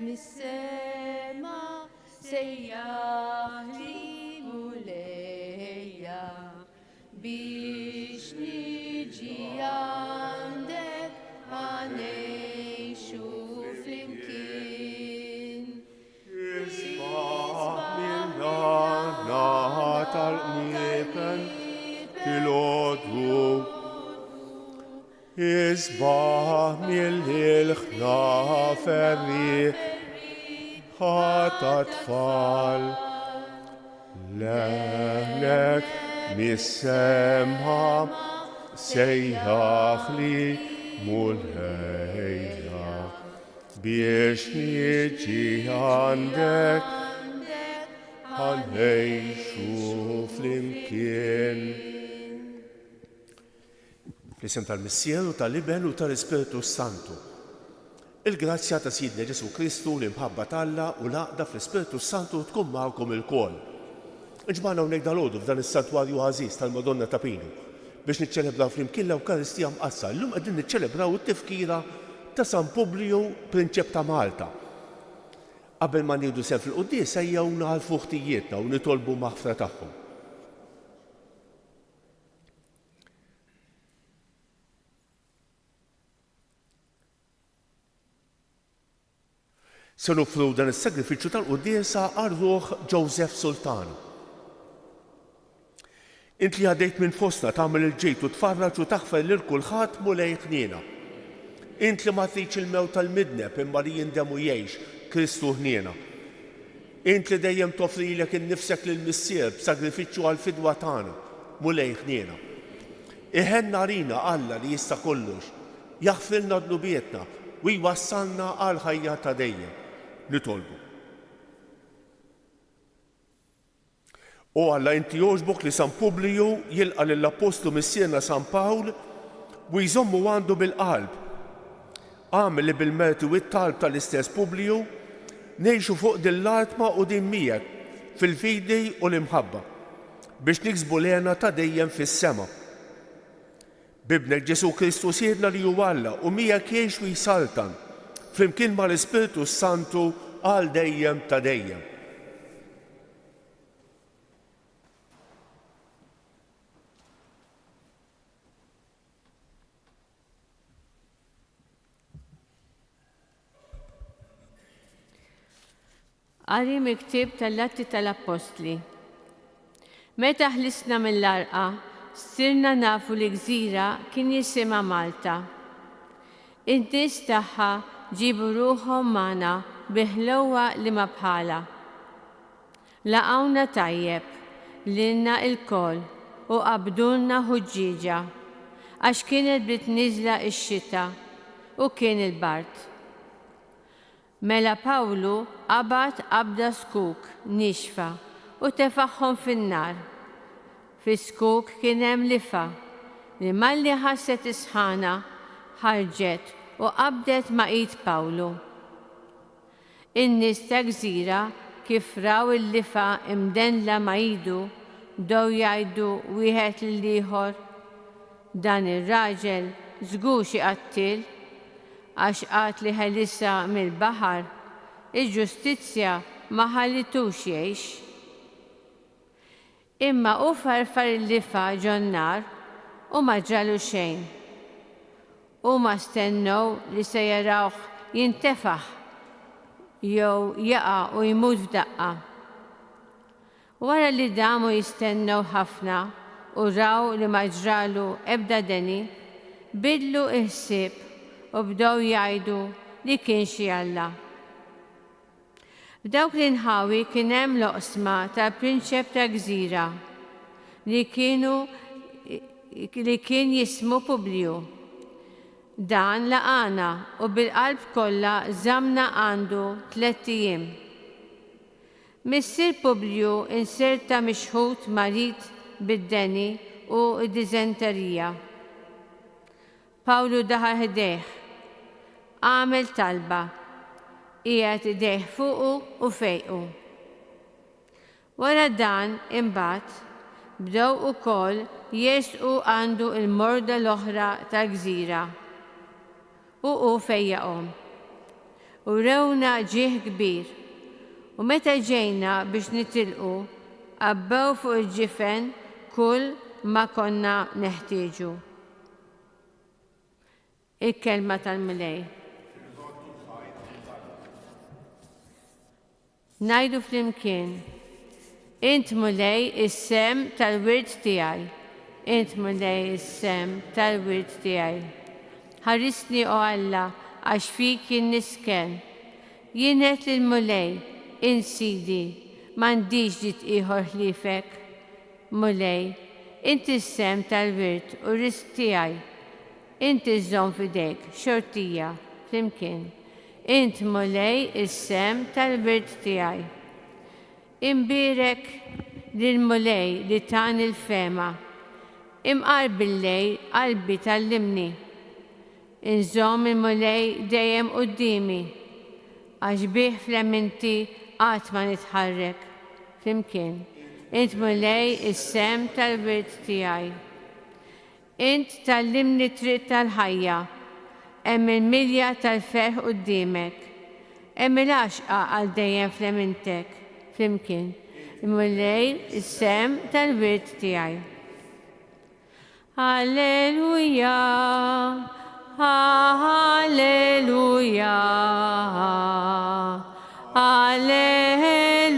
mis-sema sejjaħ li mulejja biex niġi għandek għanejxu flimkien. Isbaħ mill-għana tal-qniepen fil-għodu, isbaħ mill-ħna ferri ħata tfal, leħnek mis-semħa sejjaħ li mulejja biex niġi għandek għanejxu flimkien. Fl-isem tal-Missier u tal-Iben u tal-Ispiritu Santu. Il-grazzja ta' Sidna Ġesu Kristu l-imħabba talla u laqda fl-Ispiritu Santu tkun magħkom il-kol. Iġbana hawnhekk dal-għodu f'dan is-santwarju għażiż tal-Madonna ta' Pinu biex niċċelebraw flimkien l-Ewkaristija mqassa. Llum qegħdin niċċelebraw it-tifkira ta' San Publiu Prinċep ta' Malta. Qabel ma nieħdu sehem fil-quddies ejjew naħalfu ħtijietna u nitolbu maħfra tagħhom. Se nofru dan is-sagrifiċċju tal-quddiesa għar-ruħ Joseph Sultanu. Int li għaddejt minn fostna tagħmel il-ġejt u tfarraġ u taħfer lil kulħadd mulej ħniena. Int li ma tgħidx il-mewt tal-midneb imma li jindem u jgħix Kristu ħniena. Int li dejjem toffrilek innifsek lill-Missier b'sagrifiċċju għall-fidwa tagħna mulej ħniena. Iħenna rina Alla li jista' kollox, jaħfirna dnubietna u jwassalna għal ħajja ta' dejjem. Nitolbu. U Alla inti jogħġbok li San Publiu jilqa' lill-Apostlu Missierna San Pawl u jżommu għandu bil-qalb. Għamel li bil-merti u t-talb tal-istess Publiu ngħixu fuq din l-artma u din miegħek fil-fidi u l-imħabba biex niksbu lena ta' dejjem fis-sema. Bibnek Ġesu Kristu siedna li hu Alla u miegħek jgħix u jsaltan flimkien mal-Ispiritu Santu għal dejjem ta' dejjem. Qari miktib tal-Atti tal-Apostli. Meta ħlisna mill-Arqa, sirna nafu li gżira kien jisimha Malta. In-nies tagħha ġibu ruħhom magħna biħlewwa li ma bħala. Laqgħuna tajjeb lilna l-kol u qabdulna ħuġġieġa għax kienet bdiet niżla x-xita u kien il-bard. Mela Pawlu qabad qabda skuk nixfa u tefaħħom fin-nar. Fis-skuk kien hemm lifa li malli ħasset isħana ħarġet u qabdet ma' id Pawlu. In-nies ta' gżira kif raw il-lifa imdenla ma' idu bdew jgħidu wieħed lil ieħor dan ir-raġel żgur xi qattil għax qat li ħelissa mill-baħar, il-ġustizzja ma ħallitux jgħix. Imma u farfar il-lifa ġon-nar u ma ġralu xejn. U ma stennew li se jarawh jintefaħ jew jaqa' u jmut f'daqqa. Wara li damu jistennew ħafna u raw li ma ġralu ebda deni, bidlu ħsieb u bdew jgħidu li kien xi Alla. F'dawk l-inħawi kien hemm loqsma tal-prinċep ta' gżira li kien jismu Publiu. Dan laqana u bil-qalb kollha żamna għandu 3 ijiem. Missier Publiu inserta mixħut marit bid-deni u d-diżenterija. Pawlu daħal ħdejh, għamel talba, qiegħed idejh fuqu u fejqu. Wara dan imbagħad bdew ukoll jersqu għandu l-morda l-oħra tal-gżira u fejjaqhom. u rewna ġieħ kbir. U meta ġejna biex nitilqu, qabbew fuq il-ġifen kull ma konna neħtieġu. Il-kelma tal-Mulej. Ngħidu flimkien, Int Mulej is-sem tal-wirt tiegħi. Int Mulej is-sem tal-wirt tiegħi. Ħarisni o Alla għax fik jien nisken. Jien qed lill-Mulej, insidi, m'għandix ġid ieħor ħliefek. Mulej, inti s-sem tal-wirt u risk tiegħi. Inti żżomm f'idejk xortija flimkien. Int Mulej is-sem tal-wirt tiegħi. Imbirek lill-Mulej li tani l-fema. Imqarbilej qalbi tallimni. Inżomm il-Mulej dejjem qudiemi għax bih fl-eminti qatt ma nitħarrek. Flimkien. Int Mulej is-sem tal-wirt tiegħi. Int tallimni triq tal-ħajja. Hemm il-milja tal-ferħ qudiemek. Hemm il-għaxqa għal dejjem fl-emintek. Flimkien. Il-Mulej is-sem tal-wirt tiegħi. Alleluja, alleluja, alleluja.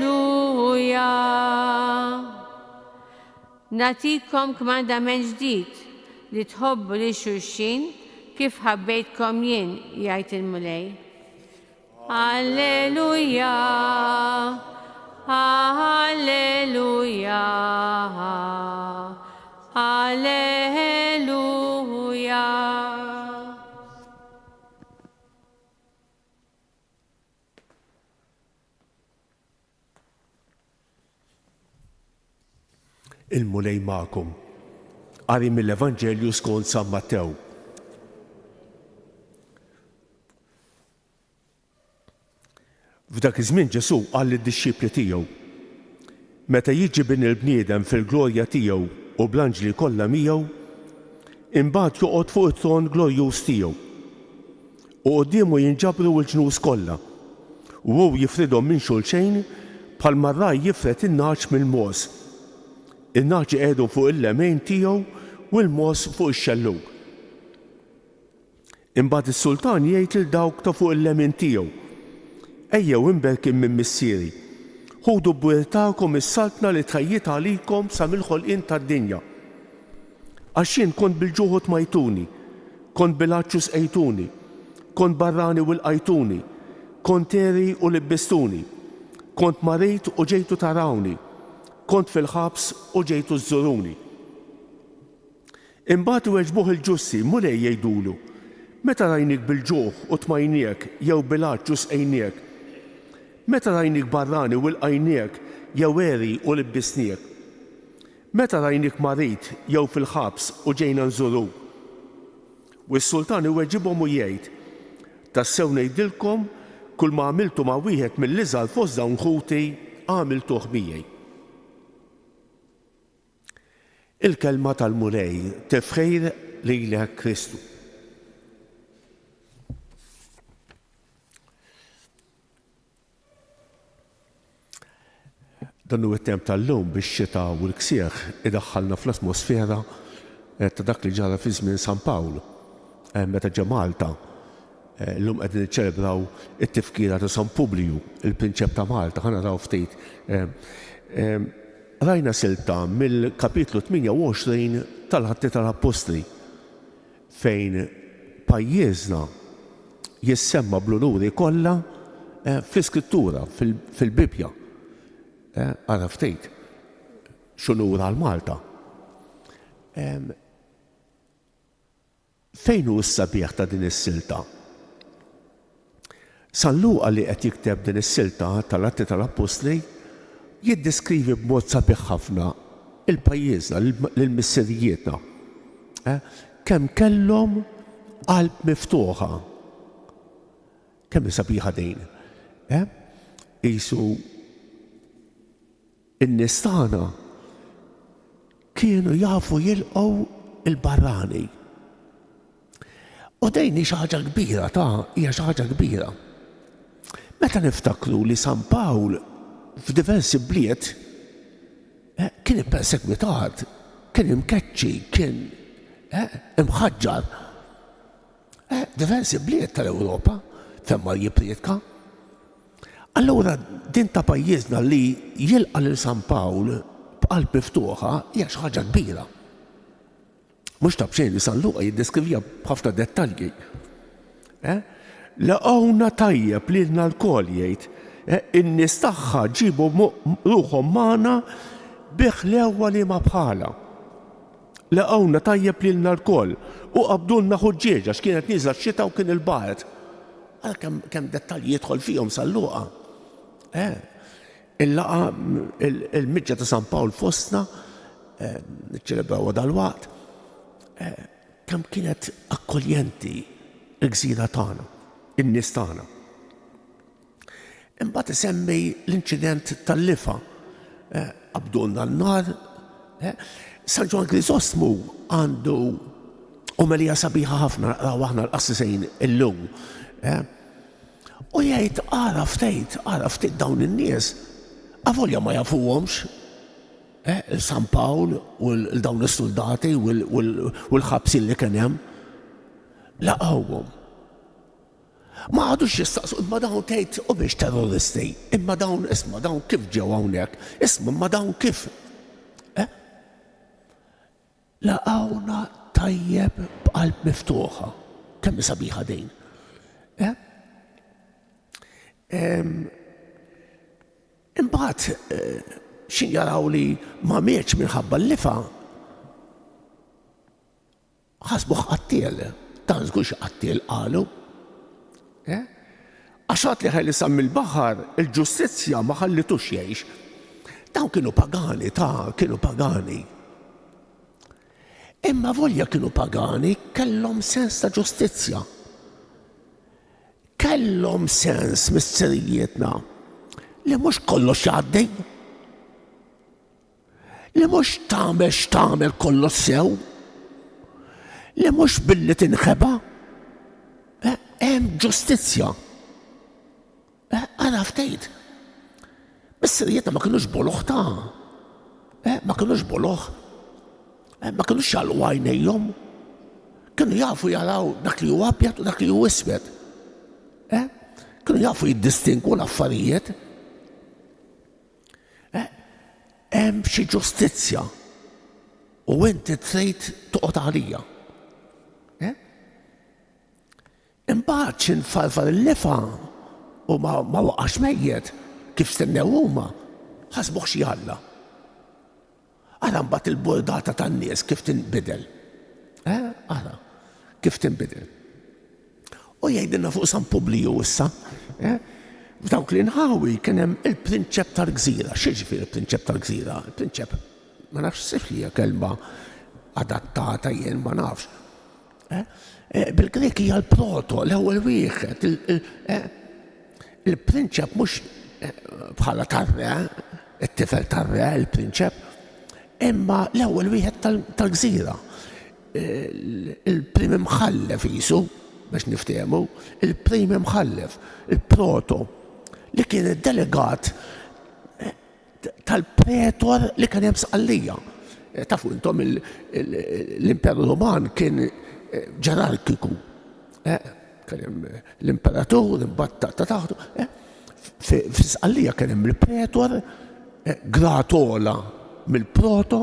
Natikom kmandament ġdid li tħobbu li xulxin kif ħabbejtkom jien, jgħid il-Mulej. Alleluja, alleluja, alleluja. Il-Mulej magħkom. Qari mill-Evanġelju skont San Mattew. F'dak iż-żmien Ġesu qal lid-dixxipli tiegħu: meta jiġi bin il-bniedem fil-glorja tiegħu u bl-anġli kollha miegħu, imbagħad joqgħod fuq it-tron glorjuż tiegħu. U qudiemu jinġabru l-ġnus kollha, u hu jifridhom minn xulxejn bħalma r-raj jifred in-naċ mill-mos. In-naċ qiegħdu fuq il-lemejn tiegħu u l-mos fuq ix-xellug. Imbagħad is-sultan jgħid lil dawk ta' fuq il-lemejn tiegħu: ejjew imberkin minn missieri, ħudu b'wirtagħkom is-saltna li tħajjit għalikom sa mill-ħolqien tad-dinja. Għax jien kont bil-ġuħ tmajtuni, kont bil-għaġġ sqejtuni, kont barrani u lqajtuni, kont teri u libbistuni, kont marit u ġejtu tarawni, kont fil-ħabs u ġejtu żżuruni. Imbagħad iweġbuh il-ġussi Mulej jgħidulu: meta rajnik bil-ġuħ u tmajniek jew bil-għaġġ u sqejniek? Meta rajnik barrani u lqajniek jew eri u libbisniek? Meta rajnik marit jew fil-ħabs u ġejna nżuruk? U s-sultan iweġibhom u jgħid: tassew ngħidilkom kull ma għamiltu ma' wieħed mill-iżgħar fost dawn ħuti għamiltuh miegħi. Il-kelma tal-Mulej tifħir lilek Kristu. Dan huwa t-temp tal-lum bix-xita u l-ksieħ idaħħalna fl-atmosfera ta' dak li ġara fi żmien San Pawl. Meta ġa Malta, llum qegħdin niċċelebraw it-tifkira ta' San Publiju, il-Prinċep ta' Malta, ħa naraw ftit. Rajna silta mill-kapitlu 28 tal-Atti tal-Apostli fejn pajjiżna jissemma bl-unuri kollha fl-Iskrittura, fil-Bibja. Għara ftit, x'unura għal Malta. Fejn hu s-sabiħ ta' din is-silta? San Luqa li qed jikteb din is-silta tal-Atti tal-Apostli jiddeskrivi b'mod sabiħ ħafna il-pajjiżna, lill-missirijietna. Kemm kellhom qalb miftuħa. Kemm sabiħa din. Qisu in-nies tagħna kienu jafu jilqgħu il-barrani. U dejn hi xi ħaġa kbira hija xi ħaġa kbira. Meta niftakru li San Pawl f'diversi bliet kien ippersegwitat, kien imkeċċi, kien imħaġġar. Diversi bliet tal-Ewropa femma jipriedka. Allura din ta' pajjiżna li jilqa' lil San Pawl b'qalb miftuħa hija xi ħaġa kbira. Mhux ta' bxejn li San Luqa jiddeskrivija b'ħafna dettalji. Laqgħuna tajjeb lilna l-kol jgħid, in-nies tagħha ġibu ruħhom magħna biħlewa li ma bħala. Laqgħuna tajjeb lilna l-kol u qabdulna ħuġġieġa x'kienet nieżla x-xita u kien il-baħet. Għal kemm dettalji jidħol fihom San Luqa. Il-laqa il-miġġa ta' San Pawl fostna, niċċelebraw dal-waqt, kemm kienet akkoljenti l-gżira tagħna, in-nies tagħna. Imbagħad isemmi l-inċident tal-lifa. Qabdulna n-nar. San Ġwan Griżostmu għandu omelija sabiħa ħafna naqraw aħna l-qassisejn illum. U jgħid ara ftit dawn in-nies, avolja ma jafuhomx, il-San Pawl u l-dawn is-soldati u l-ħabsin li kien hemm. Laqgħuhom. Ma għadux jistaqsu, imma dawn tgħid u biex terroristi, imma dawn isma' dawn kif ġew hawnhekk, isma' imma dawn kif. Laqgħuna tajjeb b'qalb miftuħa, kemm sabiħa din. Imbagħad xin jaraw li ma mietx minħabba l-lifa, ħasbuh qattiel, dan żgur xi qattiel qalu. Għaxat li ħalli sam il-baħar, il-ġustizzja ma ħallitux jgħix. Dawn kienu pagani, kienu pagani. Imma volja kienu pagani, kellhom sens ta' ġustizzja. Kellhom sens mis-serijietna li mhux kollox jgħaddej. Li mhux tagħmel kollox sew. Li mhux billi tinħeba. Hemm ġustizzja. Ara ftejt. Mis-serijietna ma kinux boloħ ma kinux boloħ. Ma kinux jgħallu għajnejhom. Kienu jafu jaraw dak li huwa abjad u dak li huwa iswed. Kienu jafu jiddistingu l-affarijiet. Hemm xi ġustizzja u inti trid toqgħod għalija. Imbagħad x'infarfar il-lifa u ma waqax mejjed kif stennew huma, ħasbuh xi Alla. Ara mbagħad il-burdata tan-nies kif tinbidel. Ara kif tinbidel. U jgħidilna fuq San Publiju issa, f'dawk li nħawi kien hemm il-prinċep tal-gżira. X'jiġifieri il-prinċep tal-gżira? Il-prinċep ma nafx sif hija kelma adattata jien ma nafx. Bil-Grek hija l-proto, l-ewwel wieħed. Il-prinċep mhux bħala tarre, it-tifel tarre, il-prinċep, imma l-ewwel wieħed tal-gżira. Il-prim imħallef qisu biex niftehmu, il-prim imħallef, il-proto, li kien id-delegat tal-pretor li kien hemm sqallija. Tafu intom l-Imperu Roman kien ġerarkiku. Kien hemm l-imperatur, imbagħad ta' taħtu. F'Sqallija kien hemm il-pretor, gratola mill-proto.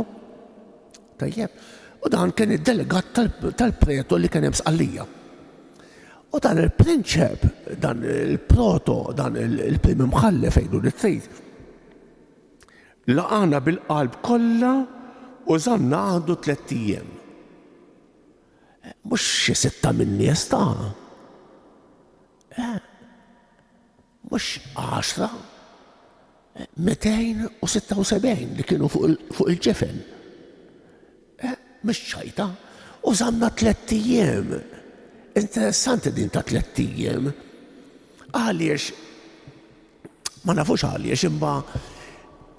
Tajjeb. U dan kien id-delegat tal-pretor li kien hemm Sqallija. U dan il-prinċep, dan il-proto, dan il-prim imħallef jgħidu li trid. Laqana bil-qalb kollha u żamna għandu 3 ijiem. Mhux xi 6 min-nies ta' mhux 10, 276 li kienu fuq il-ġefel. Mhux ċajta. U żamna 3 ijiem. Interessanti din ta' 3 ijiem. Għaliex, ma nafux għaliex, imma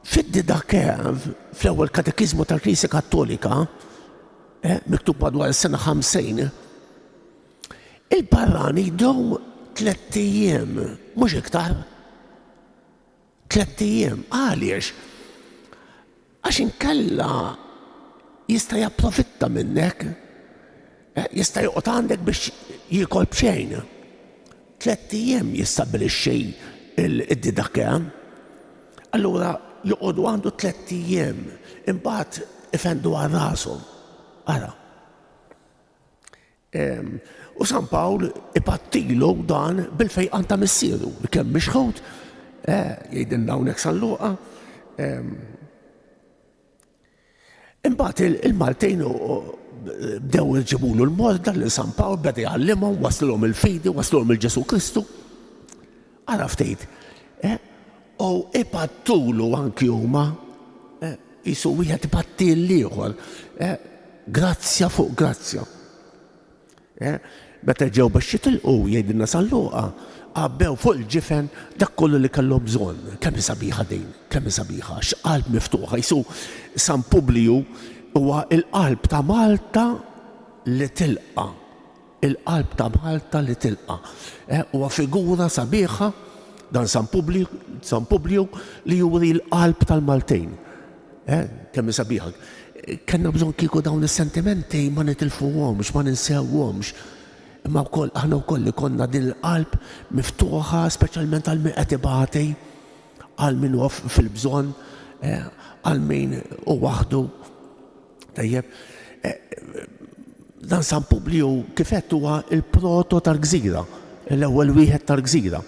fid-Didakev, fl-ewwel katekizmu tal-Knisja Kattolika, miktub madwar is-sena 50, il-barrani jdomm 3 ijiem, mhux iktar. 3 ijiem. Għaliex? Għax inkella jista' japprofitta minnek, jista' joqgħod għandek biex jiekol b'xejn. 3 ijiem jistabbilixxi id-didakka. Allura joqogħdu għandu 3 ijiem, imbagħad ifendu għal rashom. Ara. U San Pawl ipattilu dan bil-fejqan ta' missieru, li kemm mixħud, jgħidilna hawnhekk San-Luqa. Imbagħad il-Maltejn bdew iġibulu l-morda li San Pawl beda jgħallimhom, waslulhom il-fidi, waslulhom il-Ġesu Kristu. Ara ftejt. U ipattulu anki huma, jisu wieħed ipattil l-ieħor. Grazzja fuq grazzja. Meta ġew biex jitilqu jgħidilna San-Luqa, għabbew fuq il-ġifen dak kollu li kellhom bżonn. Kemm sabiħa din, kemm sabiħa, x'qalb miftuħa. Jisu San Publiu huwa l-qalb ta' Malta li tilqa. Il-qalb ta' Malta li tilqa. Huwa figura sabiħa dan San Publiu li juri l-qalb tal-Maltejn. Kemm sabiħa. Kenna bżonn kieku dawn is-sentimenti ma nitilfuhomx, ma ninsewhomx. Imma wkoll aħna wkoll li konna din il-qalb miftuħa speċjalment għal min qed ibati, għal min huwa fil-bżonn, għal min hu waħdu. Tajjeb, dan San Publiu kif qed huwa l-proto tal-gżira, l-ewwel wieħed tal-gżira.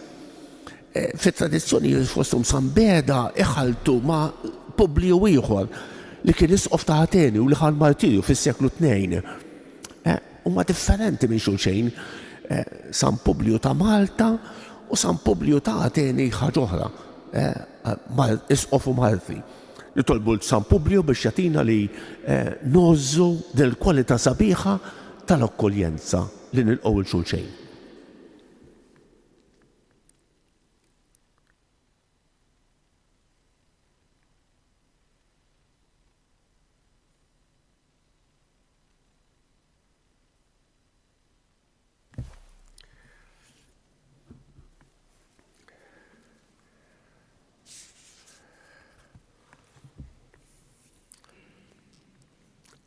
Fit-tradizzjoni fosthom San Beda iħaltu ma' Publiu ieħor li kien isqof ta' Ateni u li ħal martirju fis-seklu 2. Huma differenti minn xulxejn. San Publiu ta' Malta u San Publiu ta' Ateni ħaġa oħra. Isqof u marti. Nitolbu San Publiu biex jagħtina li nożżu del kwalità sabiħa tal-akkoljenza li nilqgħu l-xulxejn.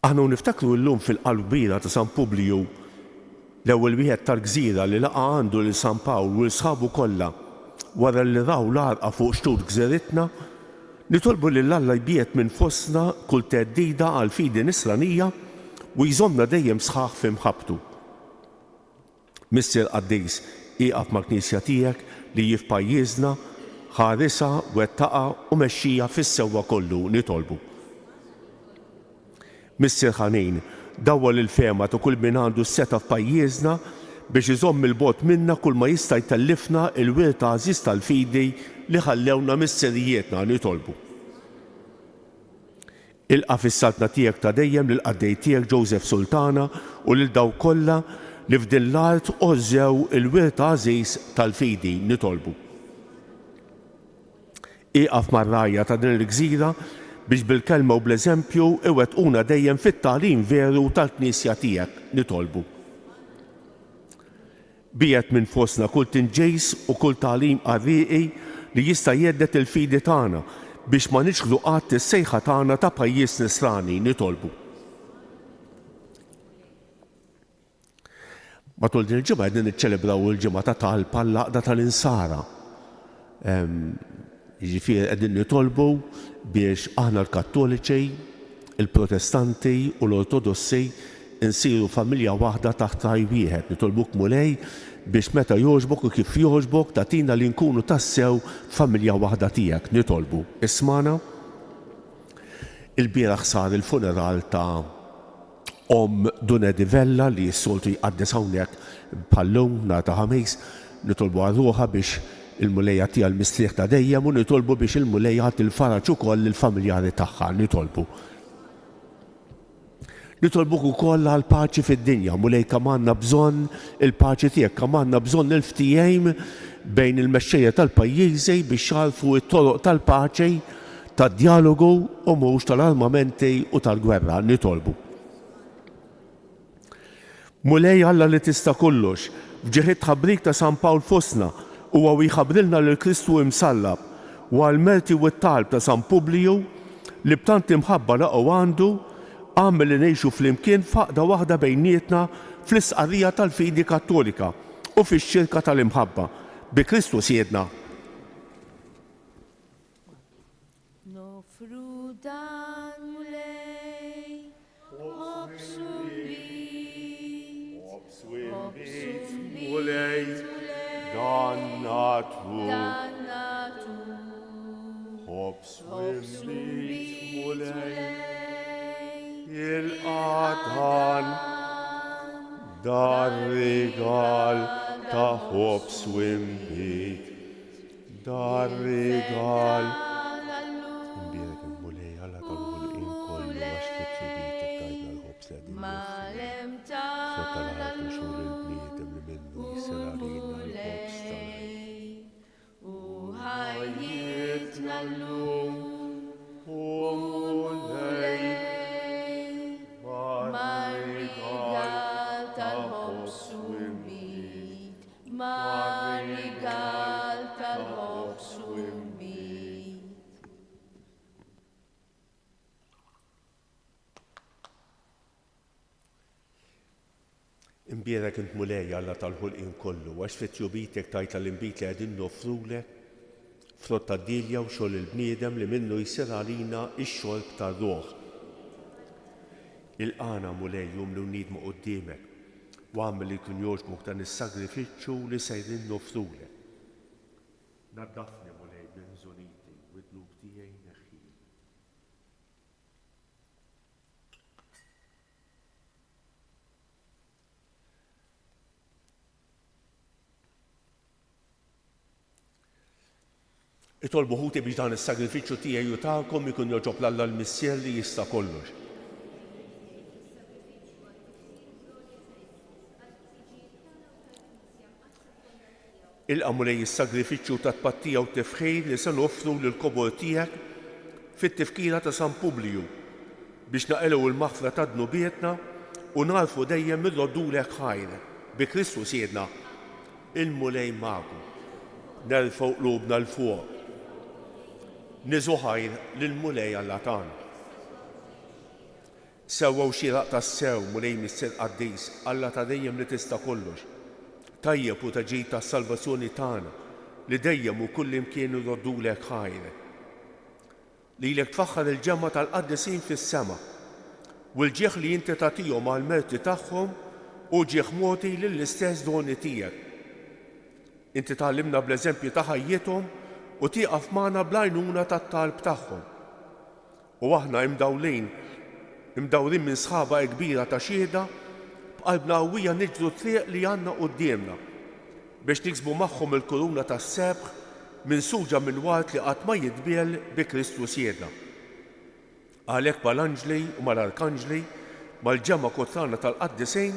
Aħna niftakru llum fil-qalbira ta' San Publiu l-ewwel wieħed tal-gżira li laqa għandu lil San Pawl u l-sħabu kollha wara li raw l-għarqa fuq xtur gżeritna, nitolbu lil Alla jbiet minn fostna kull theddida għal fidi nisranija u jżommna dejjem sħaħ f'imħabtu. Missier Qaddejs ieqaf mal-Knisja tiegħek li f'pajjiżna ħarisha wettaqa u mexxija fis-sewwa kollu nitolbu. Missier Ħanejn dawwal il-fema ta' kull min għandu s-seta f'pajjiżna biex iżomm il-bot minna kull ma jista' jtellifna il-wirt għażiż tal-fidi li ħallewna mis-serijietna nitolbu. Ilqa' fis-saltna tiegħek ta' dejjem lil qaddej tiegħek Joseph Sultana u lil daw kollha li f'din l-art ożżew il-wirt għażiż tal-fidi nitolbu. Ieqaf mar-rajja ta' din il-gżira biex bil-kelma u bl-eżempju iwettquna dejjem fit-tagħlim veru tal-Knisja tiegħek nitolbu. Biet minn fostna kull tinġejs u kull tagħlim qarrieqi li jista' jgħeddet il-fidi tagħna biex ma niġħdu qatt is-sejħa tagħna ta' pajjiż nisrani nitolbu. Matul din il-ġimgħa qegħdin niċċelebraw il-ġimgħa ta' talba l-laqda tal-insara. Jiġifieri qegħdin nitolbu biex aħna l-Kattoliċi, il-Protestanti u l-Ortodossi insiru familja waħda taħt raj wieħed. Nitolbuk mulej biex meta jogħġbok u kif jogħġbok tagħtina li nkunu tassew familja waħda tiegħek nitolbu. Ismana, il-bieraħ sar il-funeral ta' Dunedi Vella li s-soltu jqaddes hawnhekk bħallum nhar ta' ħamis, nitolbu għal-ruħa biex il-mulejja tiegħha l-mistrieħ ta' dejjem u nitolbu biex il-mulejja il-faraġ ukoll lill-familjari tagħha nitolbu. Nitolbuk ukoll għal paċi fid-dinja, mulej kemm għandna bżonn il-paċi tiegħek, kemm għandna bżonn il-ftehim bejn il-mexxejja tal-pajjiżi biex jarfu t-toroq tal-paċi, tad-dialogu u mhux tal-armamenti u tal-gwerra nitolbu. Mulej Alla li tista' kollox, f'ġieħed ħabrik ta' San Pawl fostna huwa jħabbrilna lil Kristu imsallab u għal-merti u t-talb ta' San Publiju li b'tant imħabba laqgħu għandu għamel li ngħixu flimkien faqda waħda bejnietna fl-isqarrija tal-fidi Kattolika u fix-xirka tal-imħabba bi Kristu Siedna. Nofru dan mulej, mulej, dannatu, hobswimbit mulej, il-qatan, dar-rigal ta' hobswimbit, dar-rigal. Imbierek mulej għalla tal-ħulqin kollu għax fit-subitek tajna l-ħobs l-għadin. Sottal-ħartu xur il-bniedem li minnu jisserarina l-ħobs tal-ħajt. U ħajjitna l-lum u mulej mar-rigal tal-ħobs wimbit, mar-rigal tal-ħobs wimbit. Imbierek int mulej Alla tal-ħulqien kollu, għax fit-jubitek tajt tal-imbit li għedin nofrulek, frott tad-dilja u xogħol il-bniedem li minnu jsir għalina x-xorb tar-ruħ. Il-qana mulej jum li nidmu qudiemek u għamel li kun jogħġbok dan is-sagrifiċċju li sejrin nofrulek. Naddafni mulej minn żuniti u d-dnub tiegħi neħħi. Itolbu ħuti biex dan is-sagrifiċċju tiegħi u tagħkom ikun joġob l-Alla l-Missier li jista' kollox. Ilqa' mulej is-sagrifiċċju ta' tpattija u tifħir li se noffru lill-kobor tiegħek fit-tifkira ta' San Publiju biex naqilgħu l-maħfra ta' dnubietna u narfu dejjem irroddulek ħajr bi Kristu Siedna. Il-mulej magħkom. Nerfgħu qlubna l fuq. Niżu ħajr lill-mulej Alla tagħna. Sewwew xieraq tas-sew mulej Missier Qaddis Alla ta' dejjem li tista' kollox. Tajjeb u taġid tas-salvazzjoni tagħna li dejjem u kull imkien irroddulek ħajr. Lilek tfaħħar il-ġemma tal-qaddisin fis-sema u l-ġieħ li inti tagħtihom għall-merti tagħhom u ġieħ mogħti lill-istess doni tiegħek. Inti tgħallimna bl-eżempju ta' ħajjithom u tieqaf magħna bl-għajnuna tat-talb tagħhom. U aħna imdawrin minn sħaba kbira ta' xhieda b'qalbna qawwija niġru t-triq li għandna qudiemna biex niksbu magħhom il-kuruna tas-sebħ minsuġa minn wart li qatt ma jitbiel bi Kristu Siedna. Għalhekk mal-anġli u mal-arkanġli mal-ġemma kotrana tal-qaddisejn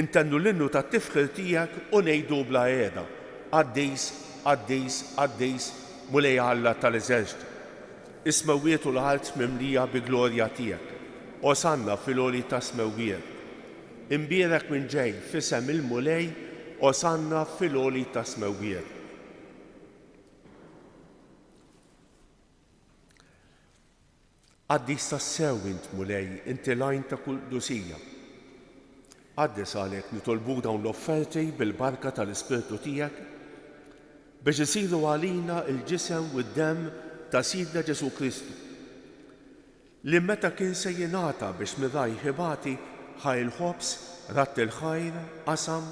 intennu l-innu tat-tifħir tiegħek u ngħidu bla qiegħda. Qaddis, Qaddis, Qaddis, mulej Alla tal-eżerċitu. Is-smewwiet u l-art mimlija bi glorja tiegħek. Osanna fil-għoli ta' smewwiet. Imbierek minn ġej f'isem il-mulej osanna fil-għoli ta' smewwiet. Qaddis tas-sew int mulej, inti lajn ta' kull dusija. Qaddis għalhekk nitolbuk dawn l-offerti bil-barka tal-Ispirtu tiegħek biex isiru għalina il-ġisem u d-demm ta' Sidna Ġesu Kristu li meta kien se jingħata biex miraj ħibati ħaj il-ħobs, ratt il-ħajr, qasam,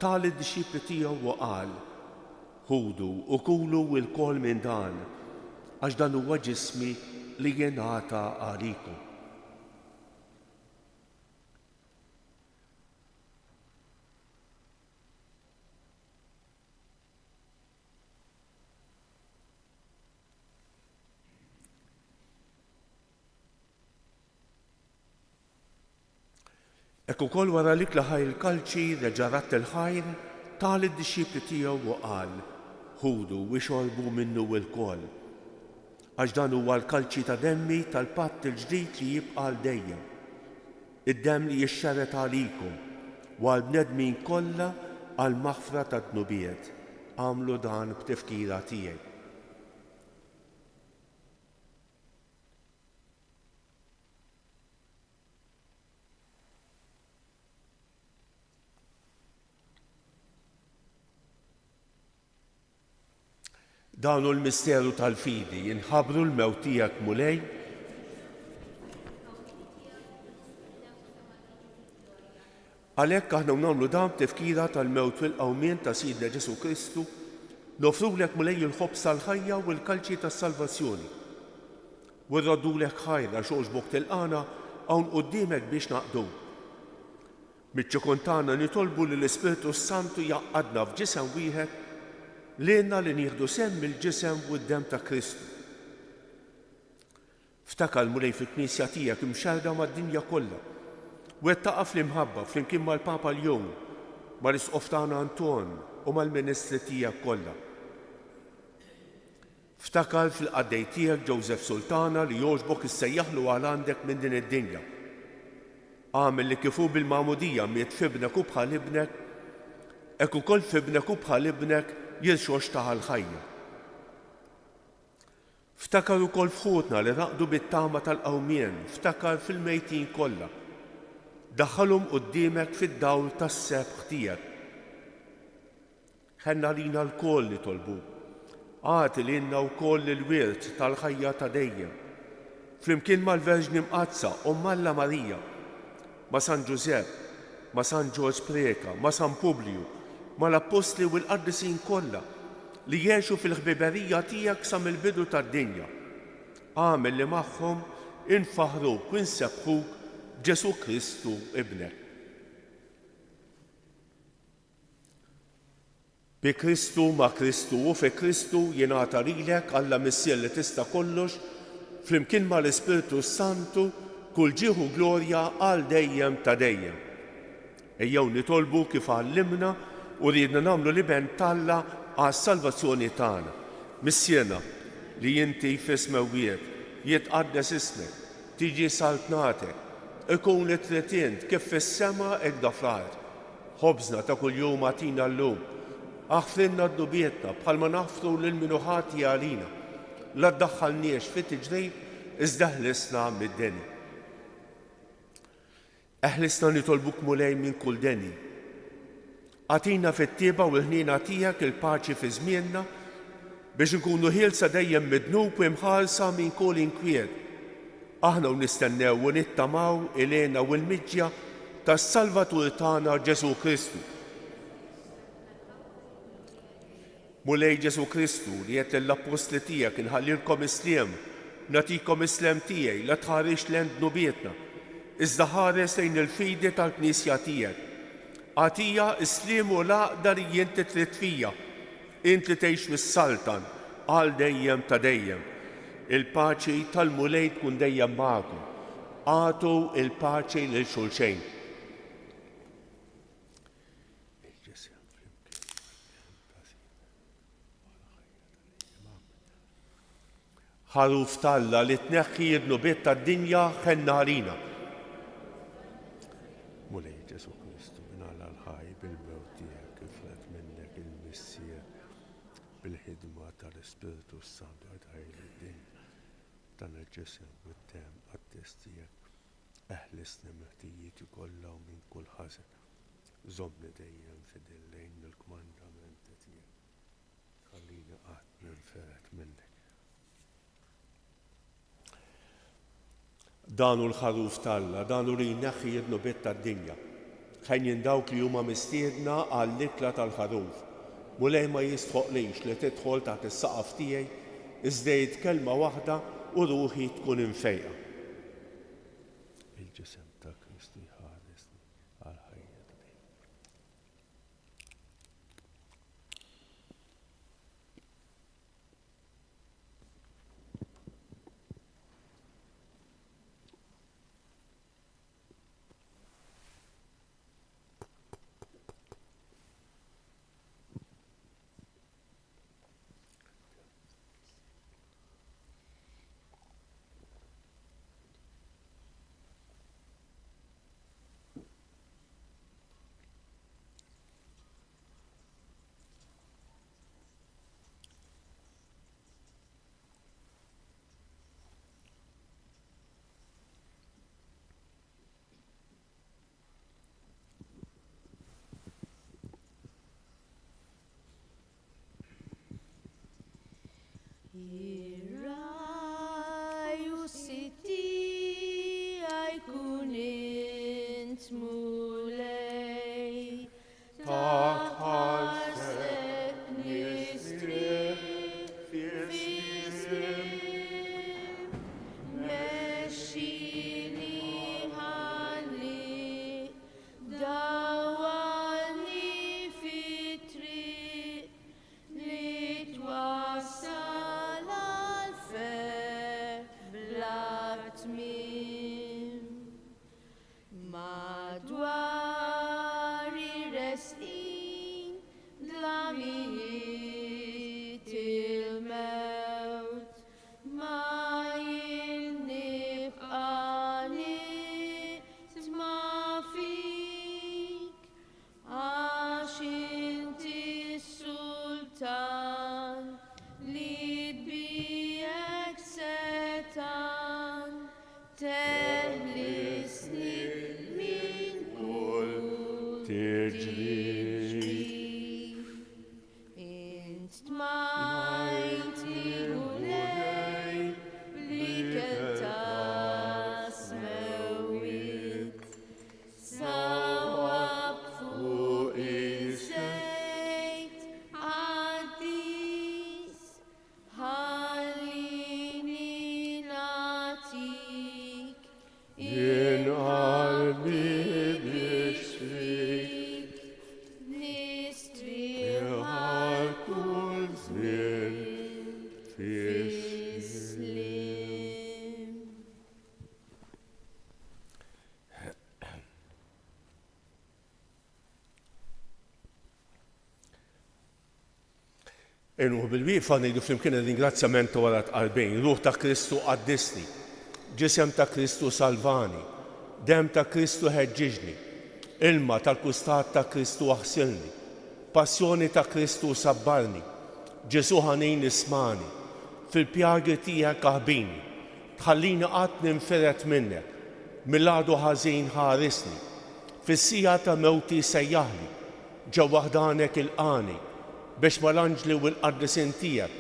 tal id-disċipli tiegħu u qal: ħudu u kulu l-kol minn dan, għax dan huwa ġismi li jingħata għalikom. Ekku kol wara li klaħaj il-kalċi reġa' ratt il-ħajr tal id-disċipli tiegħu u qal: ħudu u xorbu minnu l-kol. Għax dan huwa l-kalċi ta' demmi tal-patt il-ġdid li jibqa' l dejjem. Id-demm li jixxarret għalikom u għall-bnedmin kollha għall-maħfra tad-dnubiet. Għamlu dan b'tifkira tiegħek. Dan hu l-misteru tal-fidi jinħabru l-mewt tiegħek mulej għalhekk aħna nagħmlu dan tifkira tal-mewt fil-qawmien ta' Sidna Ġesu Kristu nofrulek mulej il-ħobs tal-ħajja u l-kalċi tas-salvazzjoni. U rroddulek ħajra xogħġbok tilqana hawn quddiemek biex naqdu. Miċ-ċikontana nitolbu li l-Ispiritu Santu jaqqadna f'ġisem wieħed lilna li nieħdu semm il-ġisem u d-dem ta' Kristu. Ftakar mulej fil-Knisja tiegħek imxarda mad-dinja kollha. Wettaqa fl-imħabba flimkien mal-Papa l-jum, mal-Isqof tagħna Anton u mal-Ministri tiegħek kollha. Ftakar fil-qaddej tiegħek Joseph Sultana li jogħġbok issejjaħlu għal għandek minn din id-dinja. Għamel li kifu bil-magħmudija miet fibnek u bħal ibnek, hekk ukoll fibnek u bħal ibnek jilxox taħal ħajja. Ftakar ukoll fħutna li raqdu bit-tama tal-qawmien, ftakar fil-mejtin kollha. Daħħalhom quddiemek fid-dawl tas-sebħ tiegħek. Ħenna lina l-koll nitolbu. Għati lilna wkoll il-wirt tal-ħajja ta' dejjem. Flimkien mal-Verġni Mqazza Omm Alla Marija, ma' San Ġusepp, ma' San Ġorġ Preka, ma' San Publiju, mal-Apostli u l-Qaddisin kollha li jgħixu fil-ħbiberija tiegħek sa mill-bidu tad-dinja. Għamel li magħhom infaħruk u nsebħuk Ġesu Kristu ibnek. Bi Kristu ma' Kristu u fi Kristu jingħata lilek Alla Missier li tista' kollox flimkien mal-Ispiritu Santu kull ġieħu glorja għal dejjem ta' dejjem. Ejjew nitolbu kif għallimna u ridna nagħmlu liben Alla għas-salvazzjoni tagħna. Missierna li inti f'ismewiet jitqaddes ismek, tiġi saltnatek, ikun li tritint kif fis-sema hekk da fl-art. Ħobżna ta' kuljum għatina llum. Aħfrinna d-dubietna bħalma naħfru lil min ħati għalina. La ddaħħalniex fit-tiġrib iżda ħlisna mid-deni. Eħlisna nitolbuk mulej minn kull deni. Għatina fit-tieba u l-ħnina tiegħek il-paċi fi żmienna biex nkunu ħielsa dejjem midnub u imħarsa minn kull inkwiet. Aħna u nistennew u nittamaw ilena u l-miġja tas-Salvatur tagħna Ġesu Kristu. Mulej Ġesu Kristu li qed l-Apostli tiegħek inħallilkom isliem, nagħtikom islem tiegħi la tħarix lejn dnubietna, iżda ħares lejn il-fidi tal-Knisja tiegħek. Għatija isliem u l-għaqda li inti trid fija, inti tgħix mis-Saltan għal dejjem ta' dejjem. Il-paċi tal-mulej tkun dejjem magħkom. Għatu il-paċi lil xulxejn. Ħaruf Talla li tneħħi d-nubiet tad-dinja ħenna għalina. Mulej Ġesu Kristu minħalla l-ħaj bil-mewt tiegħek ifret minnek il-missier bil-ħidma tal-Ispiritu Santu għadħajl id-dinja dan il-ġisem u d-dem għad-des tiegħek eħlisni meħtijiet kollha u minn kull ħażen. Żommni dejjem fidillejn il-kmandamenti tiegħek. Ħallini qatt ninferet minnek. Danu l-ħaruf Talla, danu li jneħħi id-nubiet tad-dinja. Ħajjin dawk li huma mistiedna għall-ikla tal-ħaruf. Mulej ma jistħoqlix li tidħol taħt is-saqaf tiegħi iżda kelma waħda u ruħi tkun infejqa. Il-ġisem ta' Kristu jħaresni għal ħajja ta' dejjem. mulej, taħt ħarsek nistrieħ fis-siem. mexxini ħalli dawwalni fit-triq li twassal għal-fer bla tmiem. Madwar ir-resqin dlamijiet il-mewt ma jinnibqa' nitma' fik għax inti s-sultan li tbijek setan teħlisni min kull tiġri. int tmajtni mulej blikel ta' smewit sawab fuq iż-żejt għaddis ħallini nagħtik Jien qalbi biex fik nistrieħ għal kull żmien fis-slim. fis-slim. Inu bil-wieqfa ngħidu flimkien ir-ringrazzjament wara qalbejn, ruħ ta' Kristu qaddisni, ġisem ta' Kristu salvani, dem ta' Kristu ħeġġiġni, ilma tal-kustat ta' Kristu aħsilni, passjoni ta' Kristu sabbarni, Ġesu ħanin ismani, fil-pjagi tiegħek aħbini, tħallini qatt ninferet minnek, mill-għadu ħażin ħarisni, fis-sija ta' mewti sejjaħli, ġewwa ħdanek il-qani, biex mal-anġli u l-qaddisin tiegħek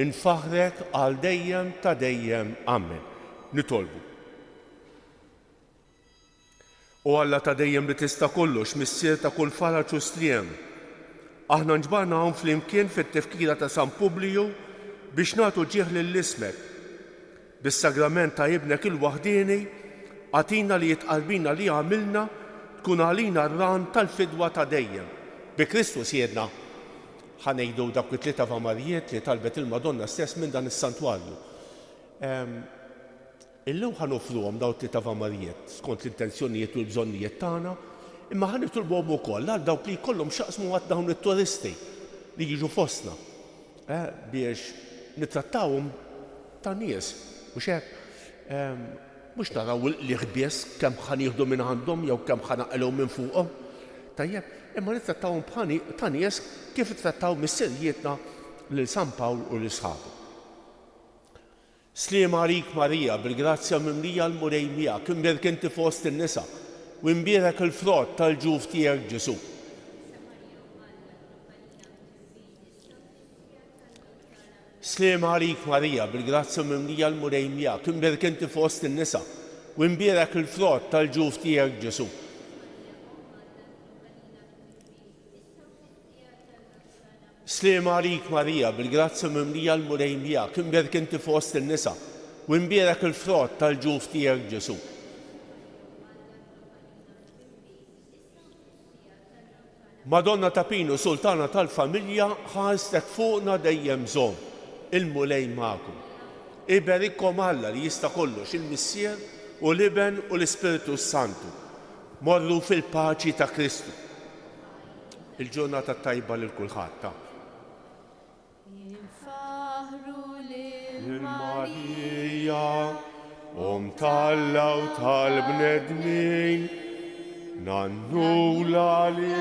infaħrek għal dejjem ta' dejjem. Amen. Nitolbu. U Alla ta' dejjem li tista' kollox missier ta' kull faraġ u striem. Aħna nġbarna hawn flimkien fit-tifkira ta' San Publiju biex nagħtu ġieħ lill-ismek. Bis-sagrament ta' ibnek il-waħdieni għatina li jitqalbina li għamilna tkun għalina r-ran tal-fidwa ta' dejjem. Bi Kristus jedna ħanejdu dak it-tlieta Vamarijiet li talbet il-Madonna stess minn dan is-santwarju. Illum ħanofruhom daw it-tlieta Vamarijiet skont l-intenzjonijiet u l-bżonnijiet tagħna, imma ħanitolbuhom ukoll għal dawk li jkollhom x'aqsmu għad dawn it-turisti li jiġu fostna biex nittrattawhom ta' nies mhux hekk. Mhux naraw l-ħbies kemm ħanieħdu minn għandhom jew kemm ħanaqilhom minn fuqhom. Tajjeb, imma nittrattawhom ta' nies kif ittrattaw missirijietna lil San Pawl u l-isħabu. Sliem għalik Marija, bil-grazzja mimlija l-murej miegħek, imbierek inti fost in-nisa, u imbierek il-frott tal-ġuf tiegħek Ġesu. Sliem għalik Marija, bil-grazzja mimlija l-murej miegħek, imbierek inti fost in-nisa, u imbierek il-frott tal-ġuf tiegħek Ġesu. Sliem għalik Marija, bil-grazzja mimlija l-murej miegħek, imbierek inti fost in-nisa, u imbierek il-frott tal-ġuf tiegħek Ġesu. Madonna ta' Pinu, Sultana tal-familja, ħarstek fuqna dejjem żomm, il-mulej magħkom. Iberikkom Alla li jista' kollox il-Missier u l-Iben u l-Ispiritu Santu. Morru fil-paċi ta' Kristu. Il-ġurnata tajba lil kulħadd ta' Jinfaħru lil Marija, tal-law tal-bnedmin, nannula li